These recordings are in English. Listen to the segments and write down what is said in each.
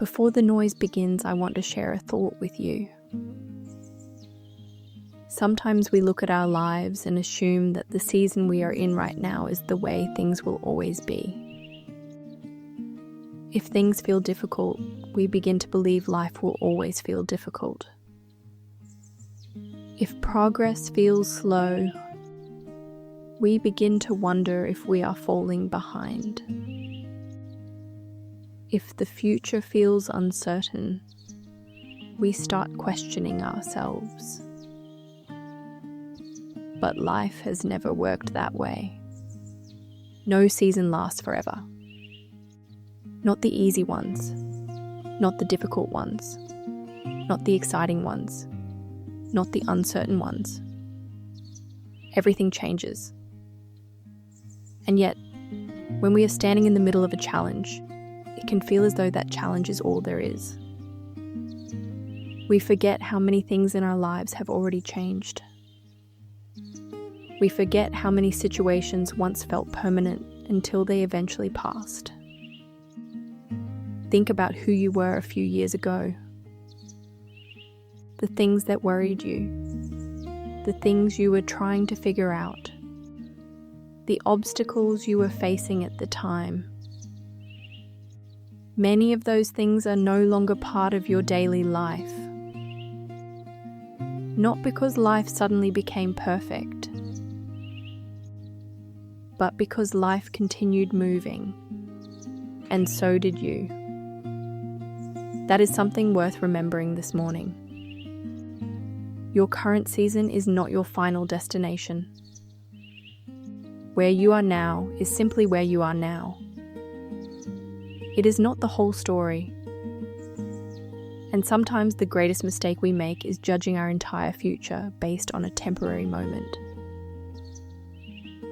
Before the noise begins, I want to share a thought with you. Sometimes we look at our lives and assume that the season we are in right now is the way things will always be. If things feel difficult, we begin to believe life will always feel difficult. If progress feels slow, we begin to wonder if we are falling behind. If the future feels uncertain, we start questioning ourselves. But life has never worked that way. No season lasts forever. Not the easy ones, not the difficult ones, not the exciting ones, not the uncertain ones. Everything changes. And yet, when we are standing in the middle of a challenge, it can feel as though that challenge is all there is. We forget how many things in our lives have already changed. We forget how many situations once felt permanent until they eventually passed. Think about who you were a few years ago. The things that worried you. The things you were trying to figure out. The obstacles you were facing at the time. Many of those things are no longer part of your daily life. Not because life suddenly became perfect, but because life continued moving, and so did you. That is something worth remembering this morning. Your current season is not your final destination. Where you are now is simply where you are now. It is not the whole story. And sometimes the greatest mistake we make is judging our entire future based on a temporary moment.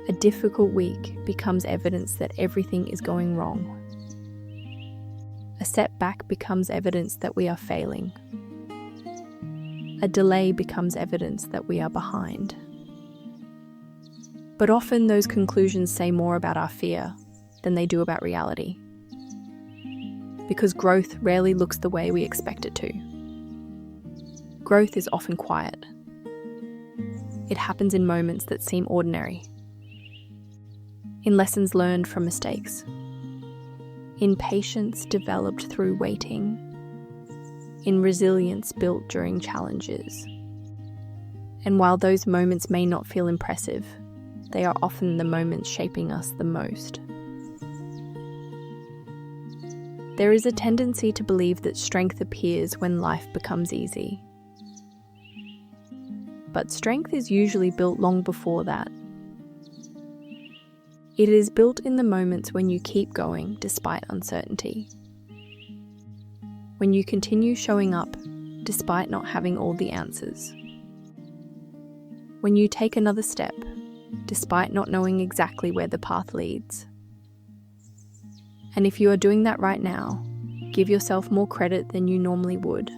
A difficult week becomes evidence that everything is going wrong. A setback becomes evidence that we are failing. A delay becomes evidence that we are behind. But often those conclusions say more about our fear than they do about reality. Because growth rarely looks the way we expect it to. Growth is often quiet. It happens in moments that seem ordinary. In lessons learned from mistakes. In patience developed through waiting. In resilience built during challenges. And while those moments may not feel impressive, they are often the moments shaping us the most. There is a tendency to believe that strength appears when life becomes easy. But strength is usually built long before that. It is built in the moments when you keep going despite uncertainty. When you continue showing up despite not having all the answers. When you take another step despite not knowing exactly where the path leads. And if you are doing that right now, give yourself more credit than you normally would.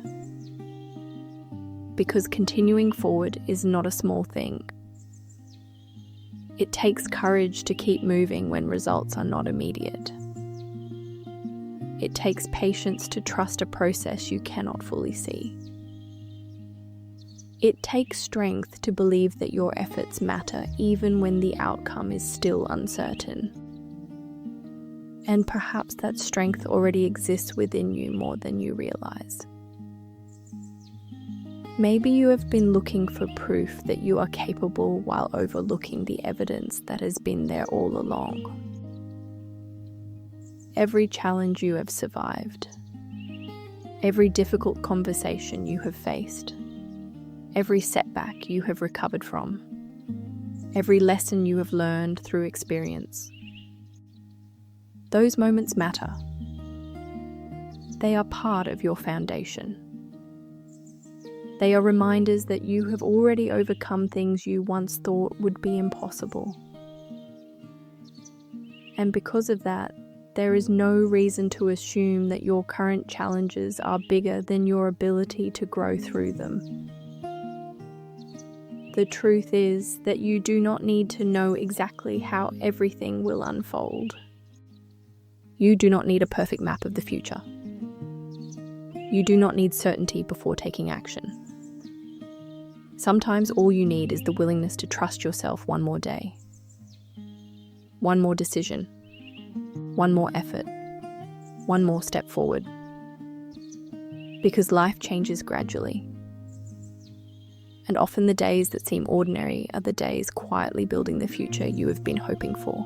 Because continuing forward is not a small thing. It takes courage to keep moving when results are not immediate. It takes patience to trust a process you cannot fully see. It takes strength to believe that your efforts matter even when the outcome is still uncertain. And perhaps that strength already exists within you more than you realize. Maybe you have been looking for proof that you are capable while overlooking the evidence that has been there all along. Every challenge you have survived. Every difficult conversation you have faced. Every setback you have recovered from. Every lesson you have learned through experience. Those moments matter. They are part of your foundation. They are reminders that you have already overcome things you once thought would be impossible. And because of that, there is no reason to assume that your current challenges are bigger than your ability to grow through them. The truth is that you do not need to know exactly how everything will unfold. You do not need a perfect map of the future. You do not need certainty before taking action. Sometimes all you need is the willingness to trust yourself one more day, one more decision, one more effort, one more step forward. Because life changes gradually. And often the days that seem ordinary are the days quietly building the future you have been hoping for.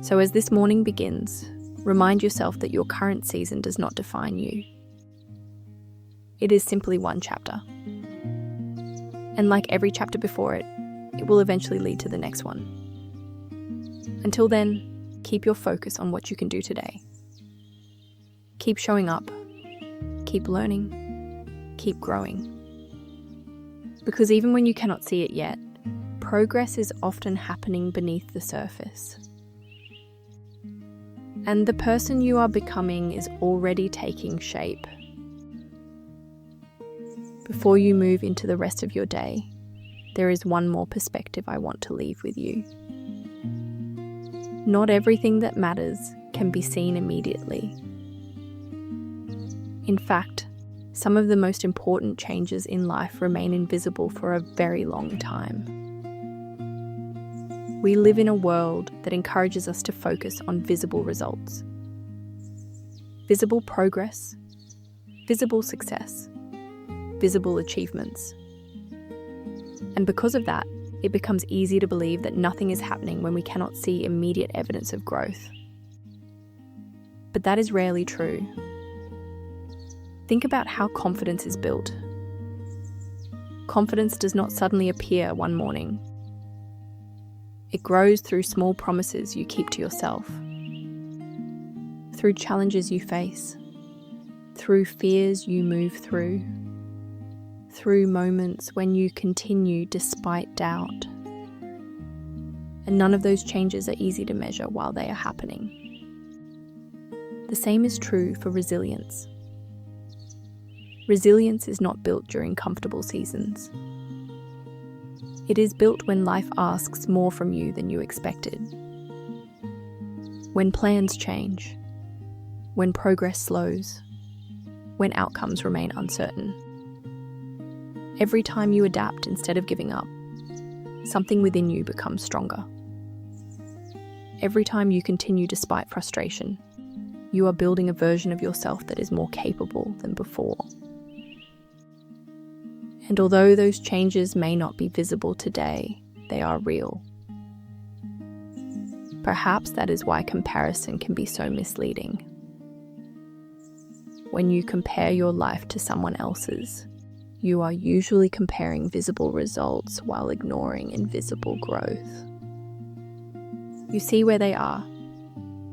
So as this morning begins, remind yourself that your current season does not define you. It is simply one chapter. And like every chapter before it, it will eventually lead to the next one. Until then, keep your focus on what you can do today. Keep showing up, keep learning, keep growing. Because even when you cannot see it yet, progress is often happening beneath the surface. And the person you are becoming is already taking shape. Before you move into the rest of your day, there is one more perspective I want to leave with you. Not everything that matters can be seen immediately. In fact, some of the most important changes in life remain invisible for a very long time. We live in a world that encourages us to focus on visible results. Visible progress, visible success, visible achievements. And because of that, it becomes easy to believe that nothing is happening when we cannot see immediate evidence of growth. But that is rarely true. Think about how confidence is built. Confidence does not suddenly appear one morning. It grows through small promises you keep to yourself, through challenges you face, through fears you move through moments when you continue despite doubt. And none of those changes are easy to measure while they are happening. The same is true for resilience. Resilience is not built during comfortable seasons. It is built when life asks more from you than you expected. When plans change, when progress slows, when outcomes remain uncertain. Every time you adapt instead of giving up, something within you becomes stronger. Every time you continue despite frustration, you are building a version of yourself that is more capable than before. And although those changes may not be visible today, they are real. Perhaps that is why comparison can be so misleading. When you compare your life to someone else's, you are usually comparing visible results while ignoring invisible growth. You see where they are.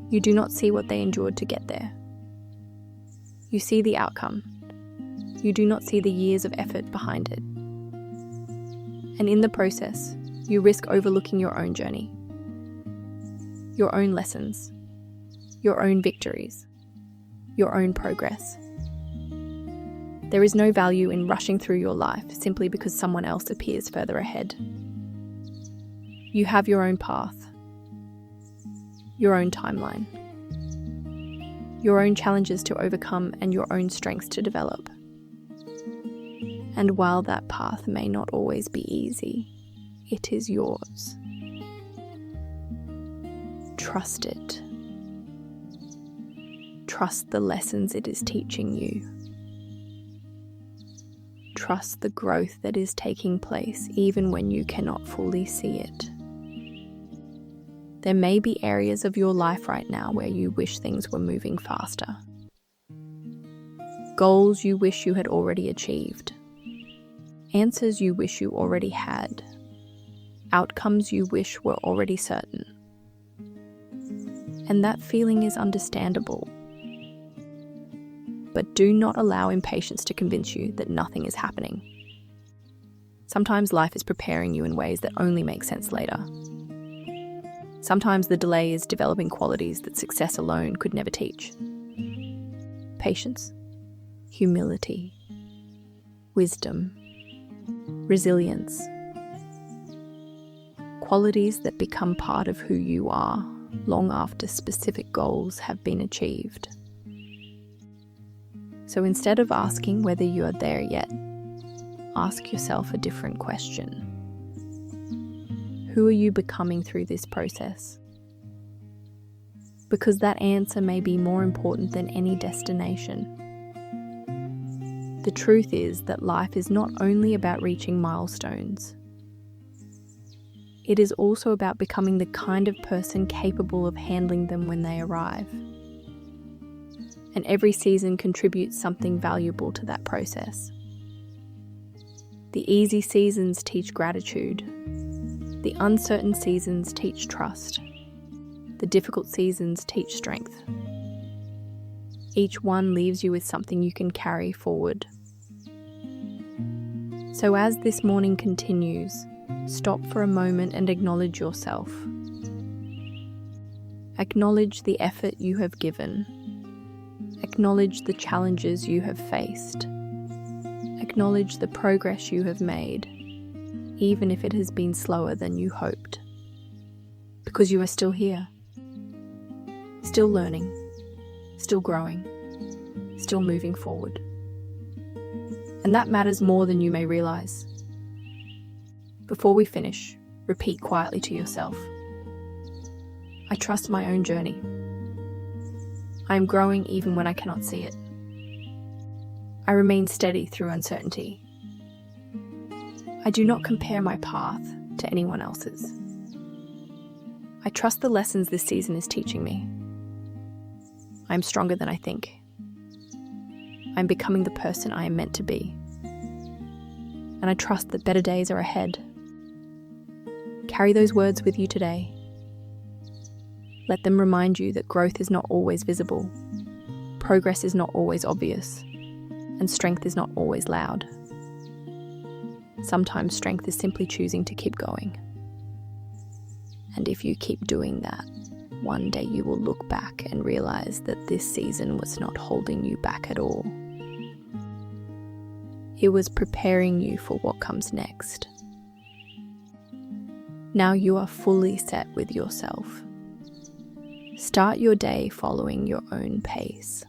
You do not see what they endured to get there. You see the outcome. You do not see the years of effort behind it. And in the process, you risk overlooking your own journey, your own lessons, your own victories, your own progress. There is no value in rushing through your life simply because someone else appears further ahead. You have your own path, your own timeline, your own challenges to overcome, and your own strengths to develop. And while that path may not always be easy, it is yours. Trust it. Trust the lessons it is teaching you. Trust the growth that is taking place even when you cannot fully see it. There may be areas of your life right now where you wish things were moving faster. Goals you wish you had already achieved. Answers you wish you already had. Outcomes you wish were already certain. And that feeling is understandable. But do not allow impatience to convince you that nothing is happening. Sometimes life is preparing you in ways that only make sense later. Sometimes the delay is developing qualities that success alone could never teach. Patience, humility, wisdom, resilience. Qualities that become part of who you are long after specific goals have been achieved. So instead of asking whether you are there yet, ask yourself a different question. Who are you becoming through this process? Because that answer may be more important than any destination. The truth is that life is not only about reaching milestones. It is also about becoming the kind of person capable of handling them when they arrive. And every season contributes something valuable to that process. The easy seasons teach gratitude. The uncertain seasons teach trust. The difficult seasons teach strength. Each one leaves you with something you can carry forward. So as this morning continues, stop for a moment and acknowledge yourself. Acknowledge the effort you have given. Acknowledge the challenges you have faced. Acknowledge the progress you have made, even if it has been slower than you hoped. Because you are still here. Still learning. Still growing. Still moving forward. And that matters more than you may realize. Before we finish, repeat quietly to yourself. I trust my own journey. I am growing even when I cannot see it. I remain steady through uncertainty. I do not compare my path to anyone else's. I trust the lessons this season is teaching me. I am stronger than I think. I am becoming the person I am meant to be. And I trust that better days are ahead. Carry those words with you today. Let them remind you that growth is not always visible, progress is not always obvious, and strength is not always loud. Sometimes strength is simply choosing to keep going. And if you keep doing that, one day you will look back and realize that this season was not holding you back at all. It was preparing you for what comes next. Now you are fully set with yourself. Start your day following your own pace.